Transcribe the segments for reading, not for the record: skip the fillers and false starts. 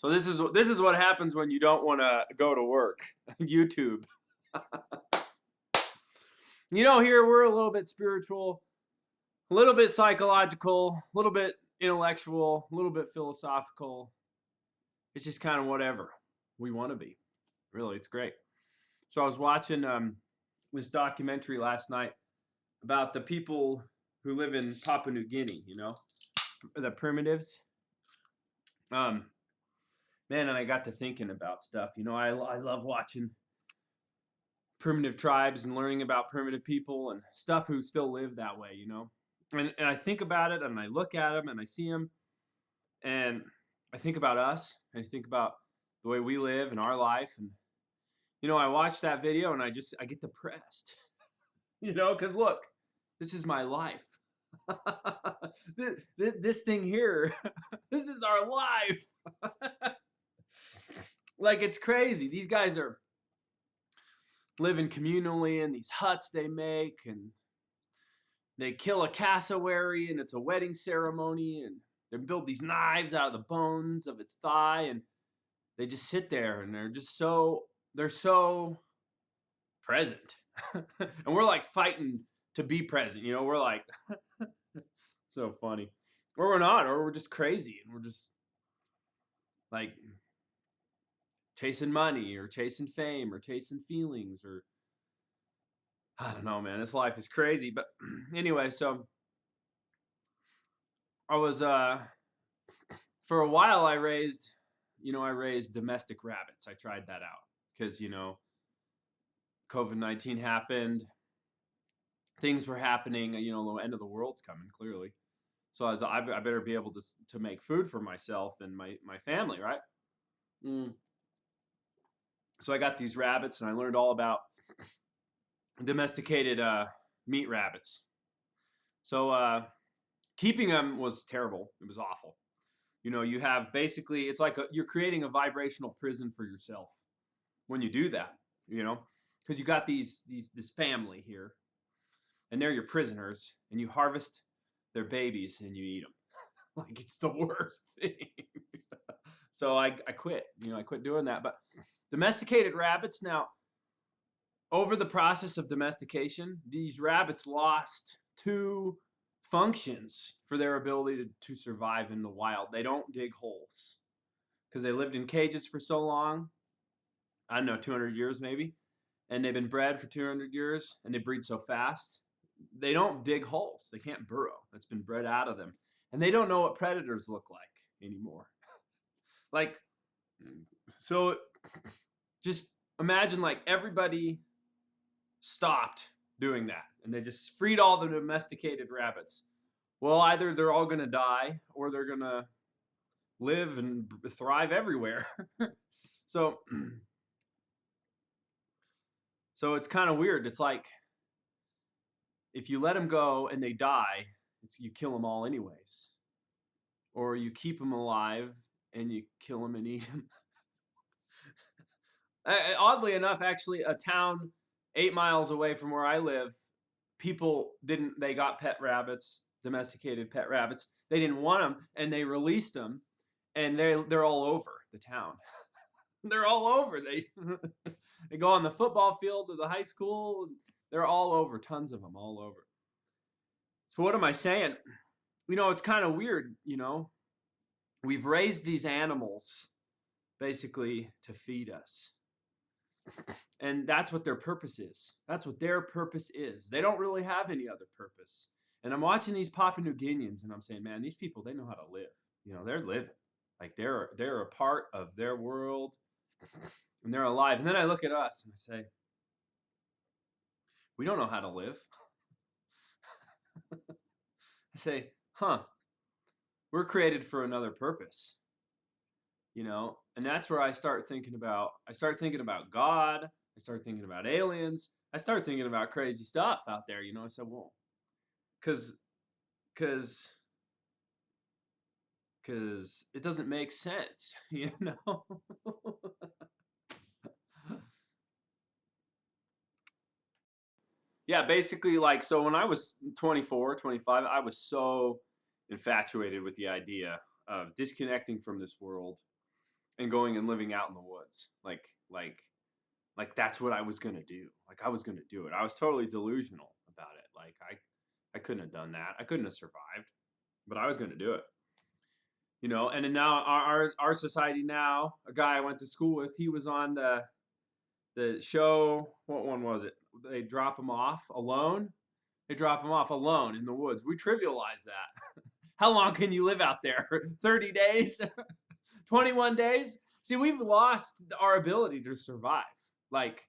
So this is what happens when you don't want to go to work. YouTube. Here we're a little bit spiritual, a little bit psychological, a little bit intellectual, a little bit philosophical. It's just kind of whatever we want to be. Really, it's great. So I was watching this documentary last night about the people who live in Papua New Guinea. The primitives. Man, and I got to thinking about stuff. I love watching primitive tribes and learning about primitive people and stuff who still live that way. And I think about it and I look at them and I see them and I think about us and I think about the way we live and our life. And, I watch that video and I get depressed, because look, this is my life. This thing here, this is our life. Like, it's crazy. These guys are living communally in these huts they make, and they kill a cassowary, and it's a wedding ceremony, and they build these knives out of the bones of its thigh, and they just sit there, and they're so present. And we're like fighting to be present. We're like, so funny. Or we're not, or we're just crazy, and we're just like chasing money or chasing fame or chasing feelings, or I don't know, man. This life is crazy. But anyway, so I was for a while I raised domestic rabbits. I tried that out because COVID-19 happened. Things were happening, the end of the world's coming, clearly. So I better be able to make food for myself and my family, right? So I got these rabbits, and I learned all about domesticated meat rabbits. So keeping them was terrible. It was awful. You have basically, it's like you're creating a vibrational prison for yourself when you do that, because you got this family here, and they're your prisoners, and you harvest their babies and you eat them. Like, it's the worst thing. So I quit. I quit doing that. But domesticated rabbits, now, over the process of domestication, these rabbits lost two functions for their ability to survive in the wild. They don't dig holes because they lived in cages for so long. I don't know, 200 years maybe. And they've been bred for 200 years, and they breed so fast. They don't dig holes. They can't burrow. That's been bred out of them. And they don't know what predators look like anymore. So just imagine like everybody stopped doing that and they just freed all the domesticated rabbits. Well, either they're all going to die or they're going to live and thrive everywhere. So it's kind of weird. It's like if you let them go and they die, you kill them all anyways. Or you keep them alive and you kill them and eat them. Oddly enough, actually, a town 8 miles away from where I live, they got pet rabbits, domesticated pet rabbits. They didn't want them, and they released them, and they're all over the town. They're all over. They go on the football field of the high school. They're all over, tons of them all over. So what am I saying? It's kind of weird, We've raised these animals basically to feed us. And that's what their purpose is. That's what their purpose is. They don't really have any other purpose. And I'm watching these Papua New Guineans and I'm saying, man, these people, they know how to live. They're living. Like they're a part of their world and they're alive. And then I look at us and I say, we don't know how to live. I say, we're created for another purpose. And that's where I start thinking about God. I start thinking about aliens. I start thinking about crazy stuff out there. I said, well, because it doesn't make sense, Yeah, basically, so when I was 24, 25, I was so infatuated with the idea of disconnecting from this world and going and living out in the woods. Like that's what I was gonna do. Like I was gonna do it. I was totally delusional about it. Like I couldn't have done that. I couldn't have survived, but I was gonna do it. And then now our society now, a guy I went to school with, he was on the show. What one was it? They drop him off alone. They drop him off alone in the woods. We trivialize that. How long can you live out there? 30 days? 21 days? See, we've lost our ability to survive. Like,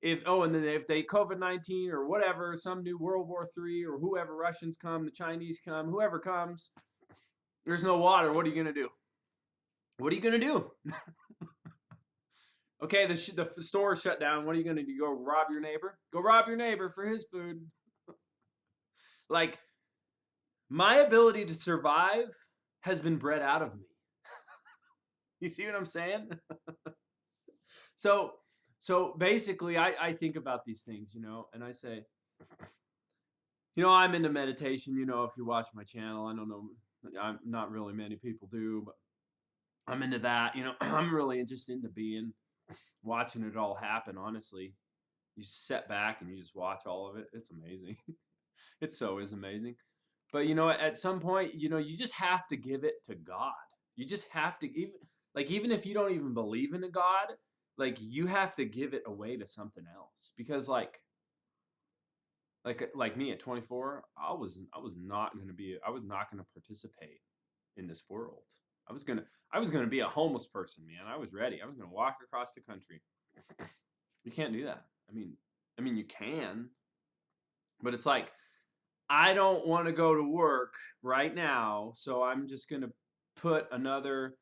and then if they COVID-19 or whatever, some new World War III or whoever, Russians come, the Chinese come, whoever comes, there's no water. What are you going to do? What are you going to do? Okay, the store shut down. What are you going to do? Go rob your neighbor? Go rob your neighbor for his food. Like, my ability to survive has been bred out of me. You see what I'm saying? So basically, I think about these things, and I say, I'm into meditation. If you watch my channel, I don't know, I'm not really many people do, but I'm into that. I'm really interested into being, watching it all happen. Honestly, you sit back and you just watch all of it. It's amazing. It so is amazing. But at some point, you just have to give it to God. You just have to, even if you don't even believe in a God, like you have to give it away to something else. Because like me at 24, I was not going to participate in this world. I was going to be a homeless person, man. I was ready. I was going to walk across the country. You can't do that. I mean you can, but it's like I don't want to go to work right now, so I'm just going to put another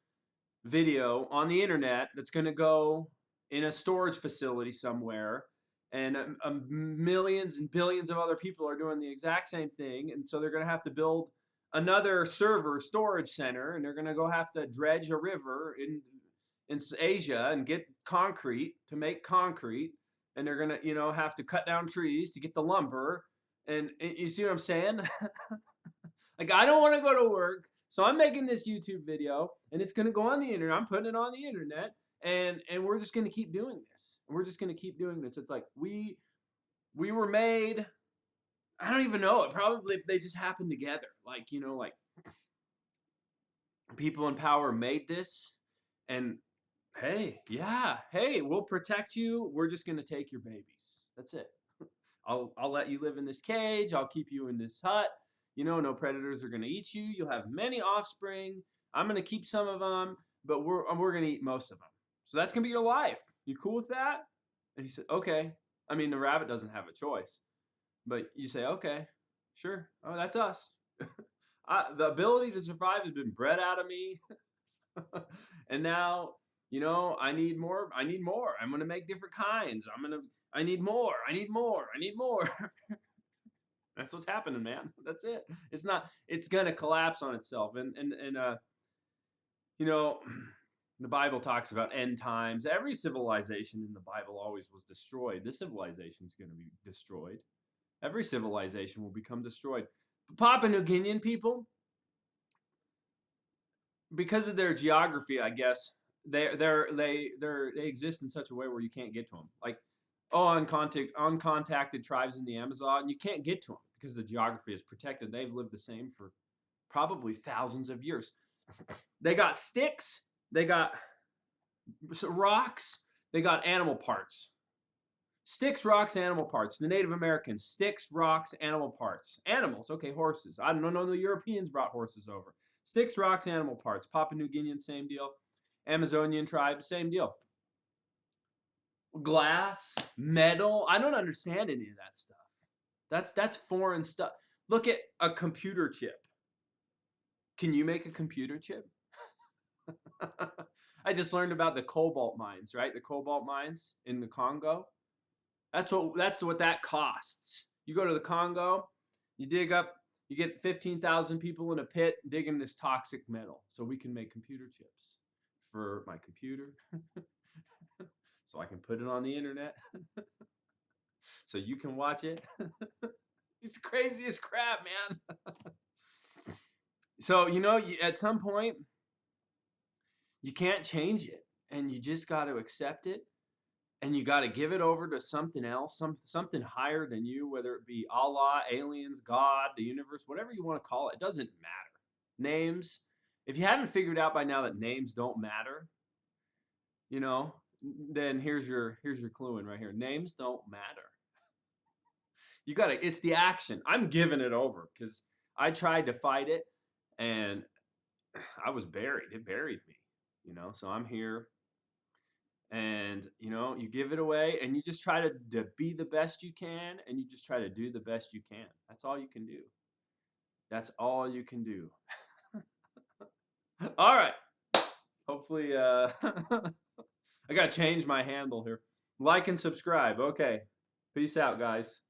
video on the internet that's going to go in a storage facility somewhere, and millions and billions of other people are doing the exact same thing, and so they're going to have to build another server storage center, and they're going to go have to dredge a river in Asia and get concrete to make concrete, and they're going to have to cut down trees to get the lumber. And you see what I'm saying? Like, I don't want to go to work, so I'm making this YouTube video, and it's going to go on the internet. I'm putting it on the internet, and we're just going to keep doing this. We're just going to keep doing this. It's like we were made. I don't even know. It probably they just happened together. Like like people in power made this, and hey, yeah, hey, we'll protect you. We're just going to take your babies. That's it. I'll let you live in this cage. I'll keep you in this hut. No predators are going to eat you. You'll have many offspring. I'm going to keep some of them, but we're going to eat most of them. So that's going to be your life. You cool with that? And he said, okay. I mean, the rabbit doesn't have a choice, but you say, okay, sure. Oh, that's us. The ability to survive has been bred out of me. And now, I need more. I need more. I'm going to make different kinds. I need more. I need more. I need more. That's what's happening, man. That's it. It's going to collapse on itself. And the Bible talks about end times. Every civilization in the Bible always was destroyed. This civilization is going to be destroyed. Every civilization will become destroyed. But Papua New Guinean people, because of their geography, I guess, they exist in such a way where you can't get to them. Like, uncontacted tribes in the Amazon, you can't get to them because the geography is protected. They've lived the same for probably thousands of years. They got sticks, they got rocks, they got animal parts. Sticks, rocks, animal parts. The Native Americans, sticks, rocks, animal parts. Animals, okay, horses. I don't know, the Europeans brought horses over. Sticks, rocks, animal parts. Papua New Guinean, same deal. Amazonian tribe, same deal. Glass, metal. I don't understand any of that stuff. That's foreign stuff. Look at a computer chip. Can you make a computer chip? I just learned about the cobalt mines, right? The cobalt mines in the Congo. That's what that costs. You go to the Congo, you dig up, you get 15,000 people in a pit digging this toxic metal so we can make computer chips for my computer. So I can put it on the internet. So you can watch it. It's crazy as crap, man. So, at some point, You can't change it, and you just got to accept it, and you got to give it over to something else, something higher than you, whether it be Allah, aliens, God, the universe, whatever you want to call it. It doesn't matter. Names, if you haven't figured out by now that names don't matter, you know, then here's your clue in right here. Names don't matter. You got to, it's the action. I'm giving it over because I tried to fight it and I was buried. It buried me, so I'm here. And you give it away and you just try to be the best you can, and you just try to do the best you can. That's all you can do. That's all you can do. All right. Hopefully I gotta change my handle here. Like and subscribe. Okay. Peace out, guys.